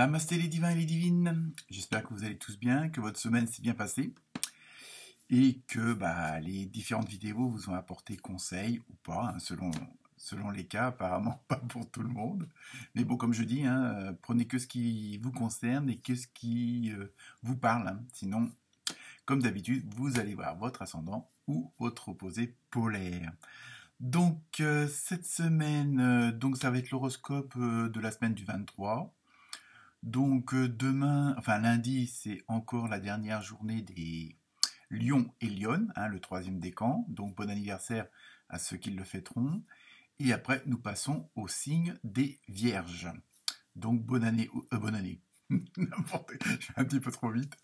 Namasté les divins et les divines, j'espère que vous allez tous bien, que votre semaine s'est bien passée et que les différentes vidéos vous ont apporté conseils ou pas, hein, selon les cas, apparemment pas pour tout le monde. Mais bon, comme je dis, prenez que ce qui vous concerne et que ce qui vous parle. Hein. Sinon, comme d'habitude, vous allez voir votre ascendant ou votre opposé polaire. Donc cette semaine, donc ça va être l'horoscope de la semaine du 23. Donc demain, enfin lundi, c'est encore la dernière journée des Lions et Lionnes, hein, le troisième décan. Donc bon anniversaire à ceux qui le fêteront. Et après, nous passons au signe des Vierges. Donc bonne année, bonne année. Je vais un petit peu trop vite.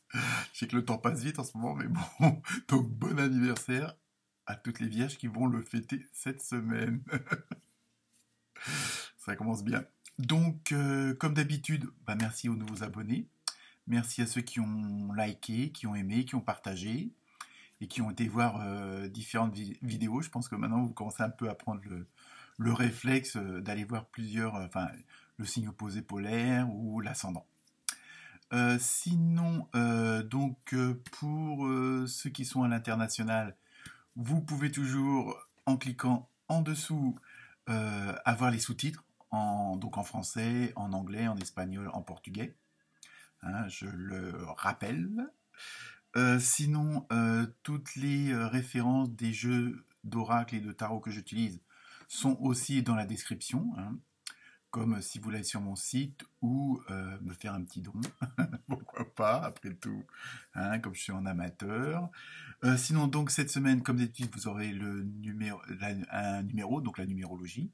Je sais que le temps passe vite en ce moment, mais bon. Donc bon anniversaire à toutes les Vierges qui vont le fêter cette semaine. Ça commence bien. Donc, comme d'habitude, merci aux nouveaux abonnés. Merci à ceux qui ont liké, qui ont aimé, qui ont partagé et qui ont été voir différentes vidéos. Je pense que maintenant, vous commencez un peu à prendre le réflexe d'aller voir plusieurs, le signe opposé polaire ou l'ascendant. Sinon, pour ceux qui sont à l'international, vous pouvez toujours, en cliquant en dessous, avoir les sous-titres, donc en français, en anglais, en espagnol, en portugais. Hein, je le rappelle. Sinon, toutes les références des jeux d'oracle et de tarot que j'utilise sont aussi dans la description. Hein, comme si vous l'avez sur mon site ou me faire un petit don. Pourquoi pas, après tout, hein, comme je suis en amateur. Sinon, donc, cette semaine, comme d'habitude, vous aurez un numéro, donc la numérologie,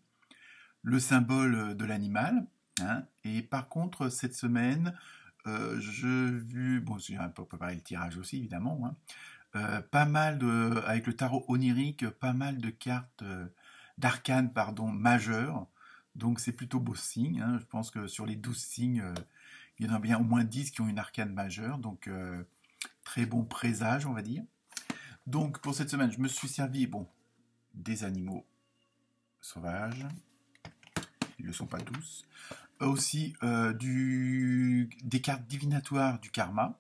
le symbole de l'animal, hein, et par contre, cette semaine, j'ai un peu préparé le tirage aussi, évidemment, hein, avec le tarot onirique, pas mal de cartes d'arcanes, majeures, donc c'est plutôt beau signe, hein. Je pense que sur les 12 signes, il y en a bien au moins 10 qui ont une arcane majeure, donc très bon présage, on va dire. Donc pour cette semaine, je me suis servi des animaux sauvages, ils ne le sont pas tous, aussi des cartes divinatoires du karma,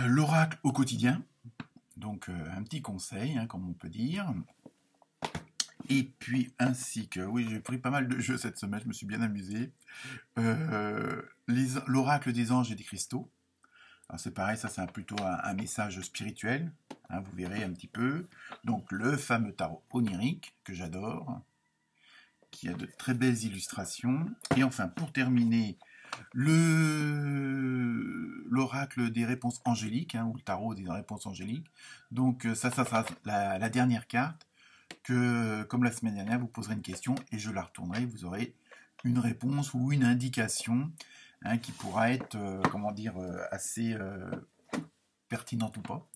l'oracle au quotidien, donc un petit conseil, hein, comme on peut dire. Et puis, ainsi que, oui, j'ai pris pas mal de jeux cette semaine, je me suis bien amusé. L'oracle des anges et des cristaux. Alors c'est pareil, ça c'est plutôt un message spirituel, hein, vous verrez un petit peu. Donc le fameux tarot onirique, que j'adore, qui a de très belles illustrations. Et enfin, pour terminer, l'oracle des réponses angéliques, hein, ou le tarot des réponses angéliques. Donc ça sera la dernière carte, que comme la semaine dernière, vous poserez une question et je la retournerai, vous aurez une réponse ou une indication, hein, qui pourra être, assez pertinente ou pas.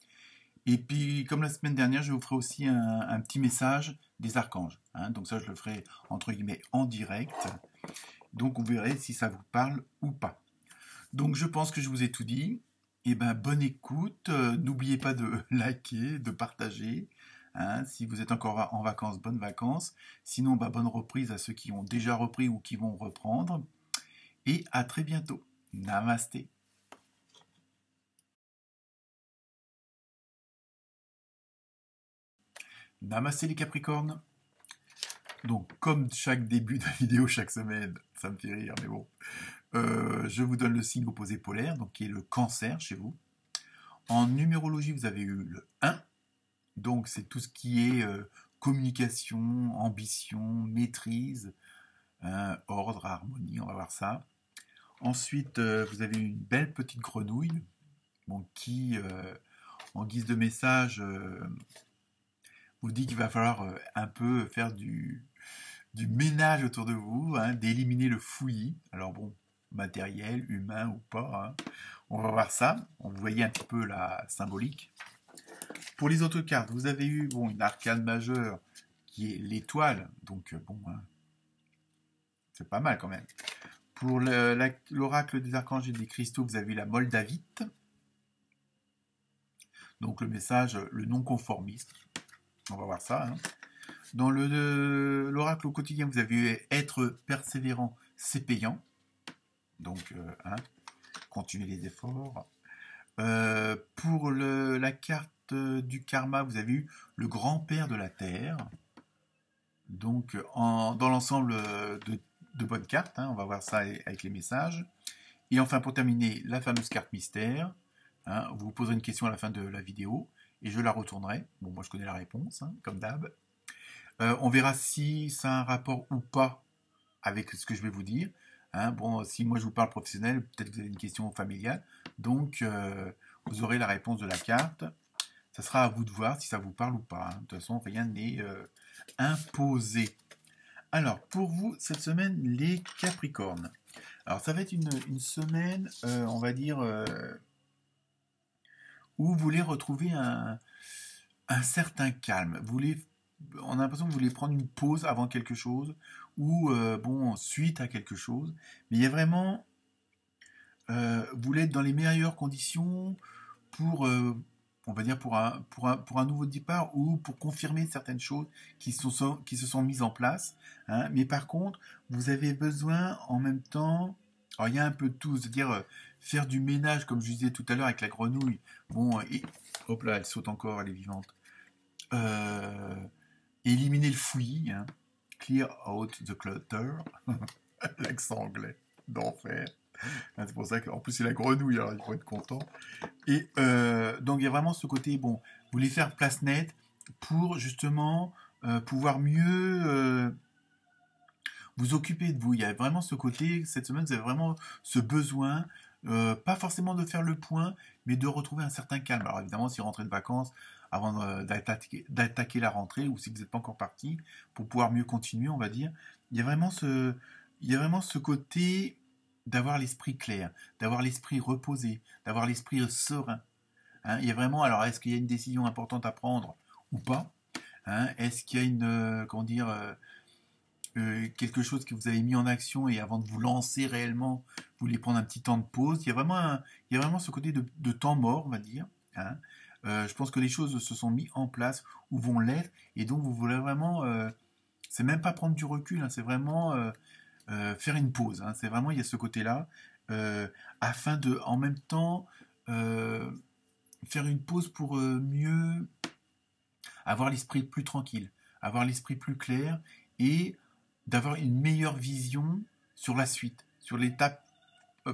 Et puis, comme la semaine dernière, je vous ferai aussi un petit message des archanges. Hein, donc ça, je le ferai, entre guillemets, en direct. Donc, vous verrez si ça vous parle ou pas. Donc, je pense que je vous ai tout dit. Et bonne écoute. N'oubliez pas de liker, de partager. Hein, si vous êtes encore en vacances, bonnes vacances. Sinon, bonne reprise à ceux qui ont déjà repris ou qui vont reprendre. Et à très bientôt. Namasté. Namasté les Capricornes. Donc, comme chaque début de vidéo, chaque semaine, ça me fait rire, mais bon. Je vous donne le signe opposé polaire, donc qui est le cancer chez vous. En numérologie, vous avez eu le 1. Donc, c'est tout ce qui est communication, ambition, maîtrise, ordre, harmonie, on va voir ça. Ensuite, vous avez une belle petite grenouille, qui, en guise de message, vous dit qu'il va falloir un peu faire du ménage autour de vous, hein, d'éliminer le fouillis. Alors matériel, humain ou pas, hein. On va voir ça. Vous voyez un petit peu la symbolique. Pour les autres cartes, vous avez eu une arcane majeure qui est l'étoile. Donc c'est pas mal quand même. Pour l'oracle des archanges et des cristaux, vous avez eu la moldavite. Donc le message, le non-conformiste. On va voir ça. Hein. Dans l'oracle au quotidien, vous avez eu être persévérant, c'est payant. Donc, continuez les efforts. Pour la carte du karma, vous avez eu le grand-père de la Terre. Donc, dans l'ensemble de bonnes cartes, on va voir ça avec les messages. Et enfin, pour terminer, la fameuse carte mystère. Vous poserez une question à la fin de la vidéo et je la retournerai. Bon, moi je connais la réponse, comme d'hab. On verra si ça a un rapport ou pas avec ce que je vais vous dire. Bon, si moi je vous parle professionnel, peut-être que vous avez une question familiale. Donc, vous aurez la réponse de la carte. Ça sera à vous de voir si ça vous parle ou pas. De toute façon, rien n'est imposé. Alors, pour vous, cette semaine, les Capricornes. Alors, ça va être une semaine, on va dire, où vous voulez retrouver un certain calme. On a l'impression que vous voulez prendre une pause avant quelque chose, ou, suite à quelque chose. Mais il y a vraiment... vous voulez être dans les meilleures conditions pour, on va dire, pour un nouveau départ ou pour confirmer certaines choses qui se sont mises en place. Mais par contre, vous avez besoin en même temps, alors il y a un peu de tout, c'est-à-dire faire du ménage, comme je disais tout à l'heure avec la grenouille. Bon, hop là, elle saute encore, elle est vivante. Éliminer le fouillis, clear out the clutter, l'accent anglais d'enfer. C'est pour ça qu'en plus c'est la grenouille, alors il faut être content. Et donc il y a vraiment ce côté, bon, vous voulez faire place nette pour justement pouvoir mieux vous occuper de vous. Il y a vraiment ce côté, cette semaine, vous avez vraiment ce besoin, pas forcément de faire le point, mais de retrouver un certain calme. Alors évidemment, si vous rentrez de vacances avant d'attaquer la rentrée, ou si vous n'êtes pas encore parti, pour pouvoir mieux continuer, on va dire, il y a vraiment ce côté d'avoir l'esprit clair, d'avoir l'esprit reposé, d'avoir l'esprit serein. Il y a vraiment, alors est-ce qu'il y a une décision importante à prendre ou pas? Est-ce qu'il y a quelque chose que vous avez mis en action et avant de vous lancer réellement, vous voulez prendre un petit temps de pause? Il y a vraiment ce côté de temps mort, on va dire. Je pense que les choses se sont mises en place ou vont l'être, et donc vous voulez vraiment, c'est même pas prendre du recul, c'est vraiment faire une pause. C'est vraiment, il y a ce côté-là, afin de, en même temps, faire une pause pour mieux avoir l'esprit plus tranquille, avoir l'esprit plus clair et d'avoir une meilleure vision sur la suite, sur l'étape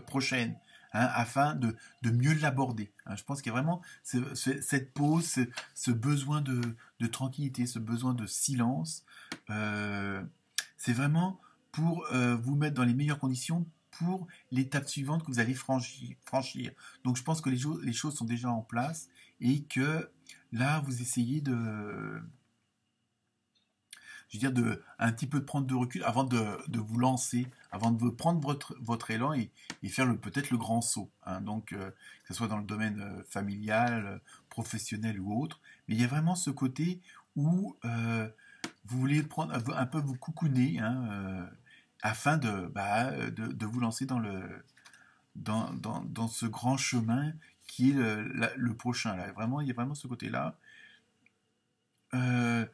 prochaine, afin de mieux l'aborder. Je pense qu'il y a vraiment cette pause, ce besoin de tranquillité, ce besoin de silence. C'est vraiment pour vous mettre dans les meilleures conditions pour l'étape suivante que vous allez franchir. Donc je pense que les choses sont déjà en place et que là, vous essayez un petit peu de prendre de recul avant de vous lancer, avant de prendre votre élan et faire peut-être le grand saut. Donc, que ce soit dans le domaine familial, professionnel ou autre. Mais il y a vraiment ce côté où vous voulez prendre un peu vous coucouner, afin de vous lancer dans ce grand chemin qui est le prochain. Là. Vraiment, il y a vraiment ce côté-là. Et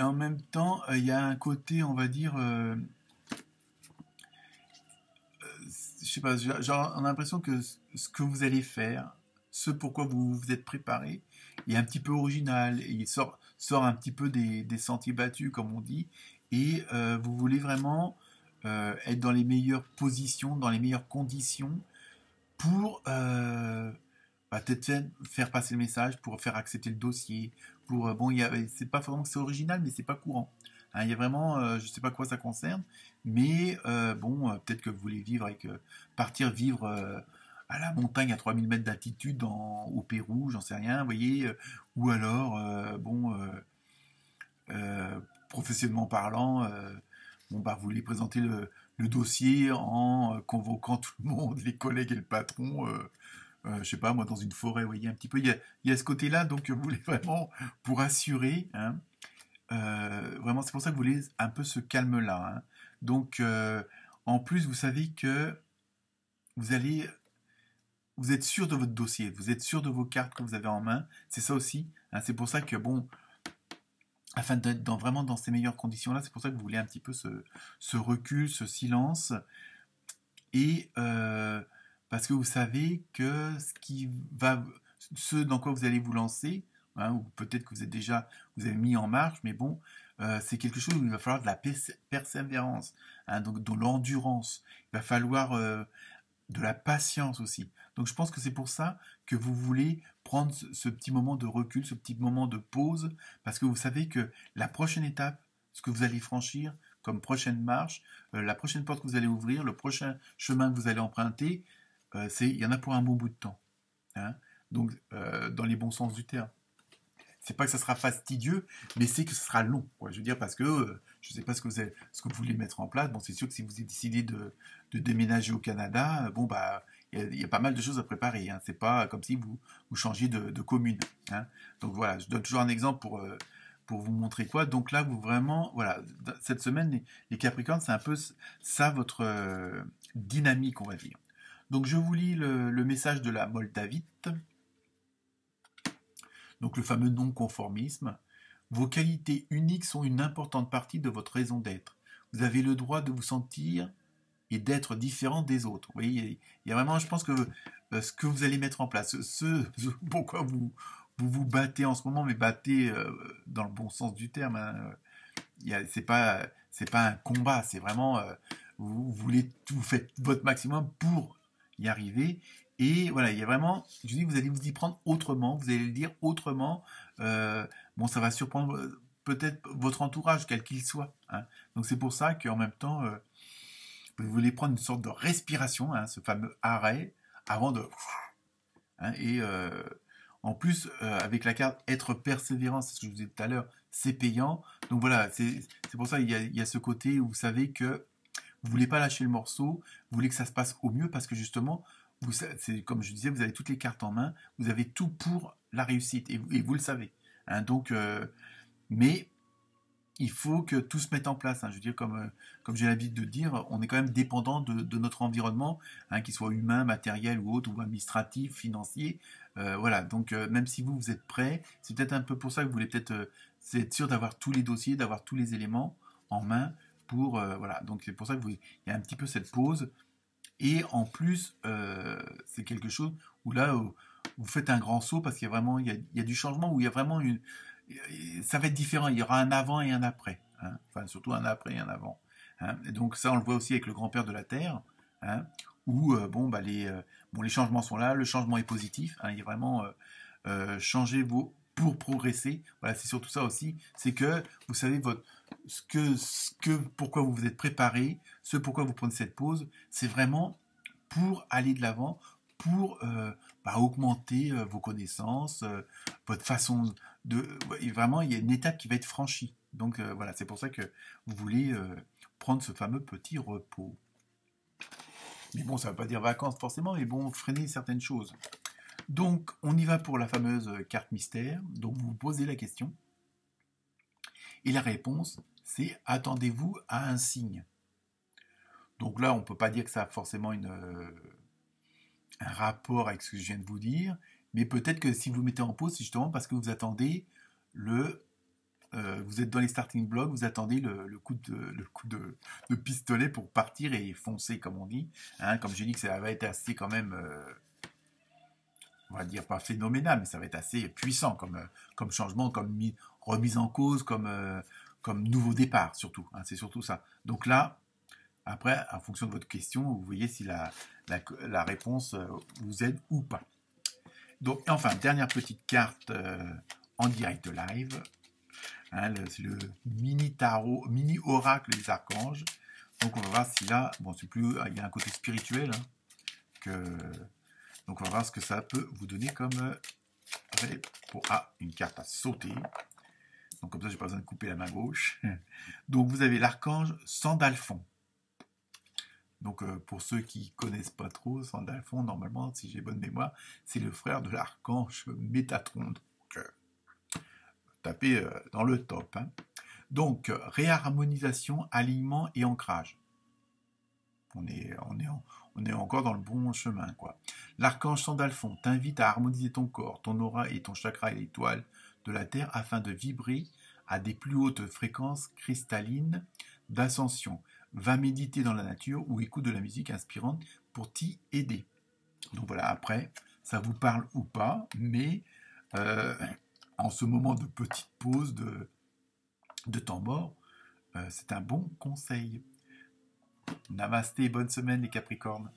en même temps, il y a un côté, on va dire, je sais pas, genre, on a l'impression que ce que vous allez faire, ce pourquoi vous vous êtes préparé, est un petit peu original. Et il sort un petit peu des sentiers battus, comme on dit, et vous voulez vraiment être dans les meilleures positions, dans les meilleures conditions pour peut-être faire passer le message, pour faire accepter le dossier, pour c'est pas vraiment que c'est original, mais c'est pas courant. Il y a vraiment, je sais pas quoi ça concerne, mais peut-être que vous voulez partir vivre à la montagne à 3000 mètres d'altitude au Pérou, j'en sais rien, vous voyez, ou alors, professionnellement parlant, vous voulez présenter le dossier en convoquant tout le monde, les collègues et le patron, je sais pas moi, dans une forêt, vous voyez, un petit peu, il y a ce côté-là, donc vous voulez vraiment, pour assurer, vraiment, c'est pour ça que vous voulez un peu ce calme-là. Donc, en plus, vous savez que vous êtes sûr de votre dossier, vous êtes sûr de vos cartes que vous avez en main, c'est ça aussi, c'est pour ça que, bon, afin d'être vraiment dans ces meilleures conditions-là. C'est pour ça que vous voulez un petit peu ce recul, ce silence, et parce que vous savez que ce dans quoi vous allez vous lancer, hein, ou peut-être que vous avez mis en marche, mais bon, c'est quelque chose où il va falloir de la persévérance, hein, donc de l'endurance. Il va falloir de la patience aussi. Donc je pense que c'est pour ça que vous voulez prendre ce petit moment de recul, ce petit moment de pause, parce que vous savez que la prochaine étape, ce que vous allez franchir comme prochaine marche, la prochaine porte que vous allez ouvrir, le prochain chemin que vous allez emprunter, il y en a pour un bon bout de temps, hein. Donc dans les bons sens du terme. C'est pas que ça sera fastidieux, mais c'est que ce sera long, quoi. Je veux dire, parce que je ne sais pas ce que vous voulez mettre en place. Bon, c'est sûr que si vous avez décidé de déménager au Canada, bon, bah, il y a pas mal de choses à préparer, hein. C'est pas comme si vous changiez de commune, hein. Donc voilà, je donne toujours un exemple pour vous montrer quoi. Donc là, vous vraiment, voilà, cette semaine, les Capricornes, c'est un peu ça votre dynamique, on va dire. Donc je vous lis le message de la Moldavite. Donc le fameux non-conformisme. Vos qualités uniques sont une importante partie de votre raison d'être. Vous avez le droit de vous sentir et d'être différent des autres. Vous voyez, il y a vraiment, je pense que ce que vous allez mettre en place, pourquoi vous battez en ce moment, mais battez dans le bon sens du terme, hein. C'est pas un combat, c'est vraiment vous faites votre maximum pour y arriver. Et voilà, il y a vraiment, je dis, vous allez vous y prendre autrement, vous allez le dire autrement. Bon, ça va surprendre peut-être votre entourage, quel qu'il soit, hein. Donc c'est pour ça qu'en même temps, vous voulez prendre une sorte de respiration, hein, ce fameux arrêt, avant de... hein, et en plus, avec la carte être persévérant, c'est ce que je vous disais tout à l'heure, c'est payant. Donc voilà, c'est pour ça qu'il y a ce côté où vous savez que vous voulez pas lâcher le morceau, vous voulez que ça se passe au mieux parce que justement, c'est comme je disais, vous avez toutes les cartes en main, vous avez tout pour la réussite et vous le savez, hein. Donc, mais il faut que tout se mette en place, hein. Je veux dire, comme j'ai l'habitude de dire, on est quand même dépendant de notre environnement, hein, qu'il soit humain, matériel ou autre, ou administratif, financier. Voilà, donc même si vous êtes prêt, c'est peut-être un peu pour ça que vous voulez peut-être être sûr d'avoir tous les dossiers, d'avoir tous les éléments en main pour... voilà, donc c'est pour ça qu'il y a un petit peu cette pause. Et en plus, c'est quelque chose où là, vous faites un grand saut parce qu'il y a vraiment, il y a du changement, où il y a vraiment ça va être différent. Il y aura un avant et un après, hein. Enfin, surtout un après et un avant, hein. Et donc ça, on le voit aussi avec le grand-père de la Terre, hein, où bon, bah, les changements sont là, le changement est positif, hein. Il y a vraiment changer pour progresser. Voilà, c'est surtout ça aussi, c'est que vous savez pourquoi vous vous êtes préparé, ce pourquoi vous prenez cette pause, c'est vraiment pour aller de l'avant, pour augmenter vos connaissances, votre façon et vraiment, il y a une étape qui va être franchie. Donc voilà, c'est pour ça que vous voulez prendre ce fameux petit repos. Mais bon, ça ne veut pas dire vacances forcément, mais bon, freiner certaines choses. Donc, on y va pour la fameuse carte mystère. Donc, vous vous posez la question. Et la réponse, c'est attendez-vous à un signe. Donc là, on ne peut pas dire que ça a forcément un rapport avec ce que je viens de vous dire, mais peut-être que si vous mettez en pause, c'est justement parce que vous attendez vous êtes dans les starting blocks, vous attendez le coup de pistolet pour partir et foncer, comme on dit, hein. Comme j'ai dit que ça va être assez quand même... on va dire pas phénoménal, mais ça va être assez puissant comme changement, comme remise en cause, comme nouveau départ surtout, hein, c'est surtout ça. Donc là, après, en fonction de votre question, vous voyez si la réponse vous aide ou pas. Donc, enfin, dernière petite carte en direct live, hein, c'est le mini tarot, mini oracle des archanges. Donc on va voir si là, bon, il y a un côté spirituel, hein, donc on va voir ce que ça peut vous donner comme une carte à sauter. Donc comme ça, j'ai pas besoin de couper la main gauche. Donc vous avez l'archange Sandalphon. Donc pour ceux qui connaissent pas trop, Sandalphon, normalement, si j'ai bonne mémoire, c'est le frère de l'archange Métatron. Donc tapez dans le top, hein. Donc réharmonisation, alignement et ancrage. On est encore dans le bon chemin, quoi. L'archange Sandalphon t'invite à harmoniser ton corps, ton aura et ton chakra et l'étoile de la Terre afin de vibrer à des plus hautes fréquences cristallines d'ascension. Va méditer dans la nature ou écoute de la musique inspirante pour t'y aider. Donc voilà, après, ça vous parle ou pas, mais euh, en ce moment de petite pause, de temps mort, c'est un bon conseil. Namasté, bonne semaine les Capricornes.